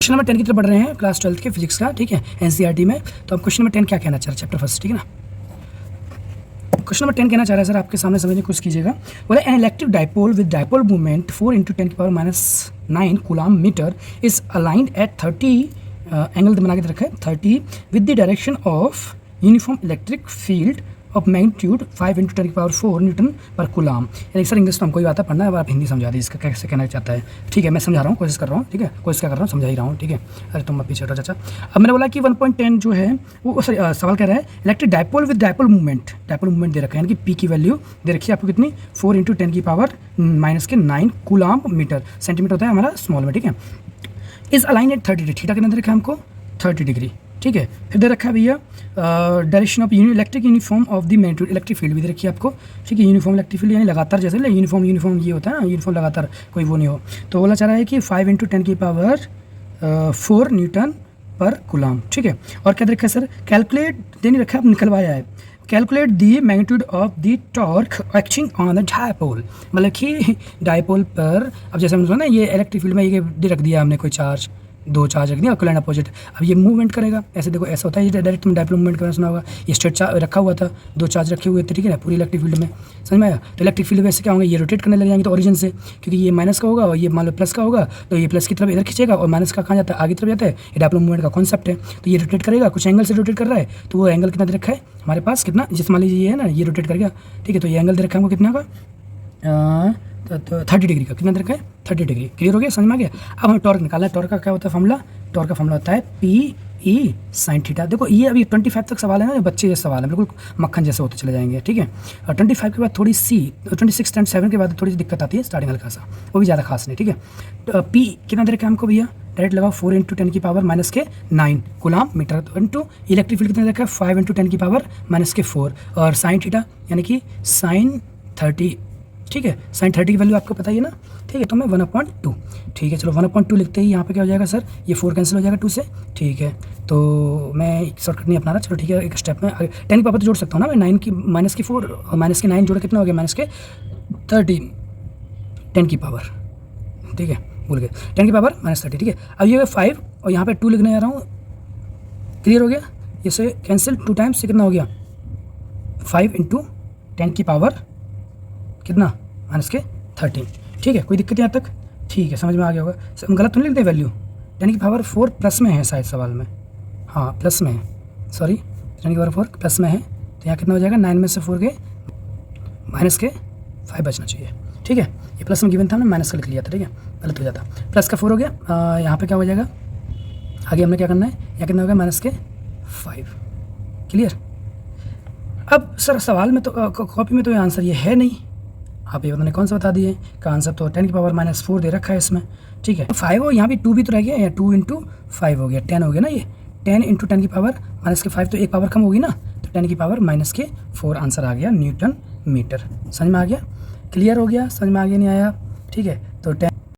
Question number 10 की तरफ पढ़ रहे हैं क्लास 12 के फिजिक्स का, ठीक है, एनसीईआरटी में। तो अब क्वेश्चन नंबर 10 क्या कहना चाह रहा है, चैप्टर फर्स्ट, ठीक है ना। क्वेश्चन नंबर 10 कहना चाह रहा है सर, आपके सामने समझने की कोशिश कीजिएगा। बोले an electric dipole with dipole movement 4 × 10⁻⁹ coulomb metre is aligned at 30 angle बना के रखा है 30 with the direction of uniform electric field of magnitude 5 × 10⁻⁴ newton पर कूलाम। यानी सर इंग्लिश तो हमको ही आता पढ़ना है, अब आप हिंदी समझा दीजिए इसका कैसे कहना चाहता है। ठीक है, मैं समझा रहा हूँ, कोशिश कर रहा हूँ, ठीक है, कोशिश क्या कर रहा हूँ, समझा ही रहा हूँ, ठीक है। अरे तुम मत पीछे हटो चाचा। अब मैंने बोला कि 1.10 जो है वो सवाल कह रहा है electric dipole with dipole movement दे रखा है, यानी कि पी की वैल्यू दे रखी है आपको कितनी 4 × 10⁻⁻⁹ कूलाम मीटर, सेंटीमीटर होता है हमारा स्मॉल में, ठीक है। Is align at 30 degree, theta कितना दे रखा है हमको 30 डिग्री, ठीक है। फिर दे रखा है भैया direction of electric uniform of the magnitude, electric field भी दे रखी है आपको, ठीक है। यूनिफॉर्म इलेक्ट्रिक फील्ड यानी लगातार, जैसे यूनिफॉर्म ये होता है ना, यूनिफॉर्म लगातार कोई वो नहीं हो। तो बोला चाह रहा है कि 5 × 10⁻⁴ न्यूटन पर कूलाम, ठीक है। और क्या दे रखा है सर, कैलकुलेट दे नहीं रखा है, निकलवाया है, calculate the magnitude of the torque acting on the dipole, मतलब कि डायपोल पर, अब जैसे हमने ना ये इलेक्ट्रिक फील्ड में ये रख दिया हमने कोई चार्ज, दो चार्ज रख दिया इक्वल एंड अपोजिट, अब ये मूवमेंट करेगा ऐसे, देखो ऐसा होता है, ये डायरेक्ट डायपोल मूवमेंट करना सुना होगा, ये स्ट्रेट चार्ज रखा हुआ था, दो चार्ज रखे हुए थे, ठीक है ना, पूरी इलेक्ट्रिक फील्ड में, समझ में आया। तो इलेक्ट्रिक फील्ड वैसे क्या होंगे, ये रोटेट करने लग जाएंगे तो ओरिजिन से, क्योंकि ये माइनस का होगा और ये मान लो प्लस का होगा, तो ये प्लस की तरफ इधर खींचेगा और माइनस का कहाँ जाता है, आगे तरफ जाता है। ये डायपोल मूवमेंट का कॉन्सेप्ट है, तो ये रोटेट करेगा, कुछ एंगल से रोटेट कर रहा है, तो वो एंगल कितना दे रखा है हमारे पास, कितना, जिस मान लीजिए ये है ना, ये रोटेट कर गया, ठीक है, तो ये एंगल दे रखा है हमको कितना का 30 डिग्री का, कितना दे रखा है 30 डिग्री। क्लियर हो गया, समझ में आ गया। अब हमें टॉर्क निकालना है, टॉर्क का क्या होता है फॉर्मूला, टॉर्क का फॉर्मूला होता है PE sin थीटा। देखो ये अभी 25 तक सवाल है ना, बच्चे जैसे सवाल है, बिल्कुल मक्खन जैसे होते चले जाएंगे, ठीक है। और 25 के बाद थोड़ी सी 26.7 के बाद थोड़ी सी दिक्कत आती है, स्टार्टिंग हल्का सा, वो भी ज़्यादा खास नहीं, ठीक है। तो P कितना दे रखा है हमको भैया, डायरेक्ट लगाओ 4 × 10⁻⁹ coulomb metre into electric field कितना दे रखा है 5 × 10⁻⁴ और साइन थीटा यानी कि sin 30, ठीक है। sin 30 की वैल्यू आपको पता ही है ना, ठीक है, तो मैं 1/2, ठीक है, चलो 1/2 लिखते ही यहाँ पे क्या हो जाएगा सर, ये 4 कैंसिल हो जाएगा 2 से, ठीक है। तो मैं शॉर्टकट नहीं अपना रहा, चलो ठीक है, एक स्टेप में 10 की पावर तो जोड़ सकता हूँ ना मैं, 9 की -4 और -9 जोड़ कितना हो गया -30, 10 की पावर, ठीक है, भूल गए, 10 की पावर -30, ठीक है। अब ये 5 और यहाँ पे 2 लिखने जा रहा हूँ, क्लियर हो गया, इसे कैंसिल 2 टाइम्स से कितना हो गया 5 × 10 की पावर कितना -13, ठीक है, कोई दिक्कत यहाँ तक, ठीक है, समझ में आ गया होगा। हम गलत तो नहीं लिखते वैल्यू, 10 की पावर 4 प्लस में है शायद सवाल में, हाँ प्लस में है, सॉरी 10 की पावर 4 प्लस में है, तो यहाँ कितना हो जाएगा 9 में से 4 गए -5 बचना चाहिए, ठीक है। ये प्लस में गिवन था, हमने माइनस का लिख लिया था, ठीक है, गलत हो जाता, प्लस का 4 हो गया, यहाँ पे क्या हो जाएगा, आगे हमने क्या करना है, यहाँ कितना होगा -5, क्लियर। अब सर सवाल में तो कॉपी में तो ये आंसर ये है नहीं, आप ये बताने कौन सा बता दिए, का आंसर तो 10 की पावर -4 दे रखा है इसमें, ठीक है। 5 हो, यहाँ भी 2 भी तो रह गया, या 2 × 5 हो गया, 10 हो गया ना, ये 10 × 10 की पावर -5, तो एक पावर कम होगी ना, तो 10 की पावर -4 आंसर आ गया न्यूटन मीटर, समझ में आ गया, क्लियर हो गया, समझ में आ गया नहीं आया, ठीक है। तो 10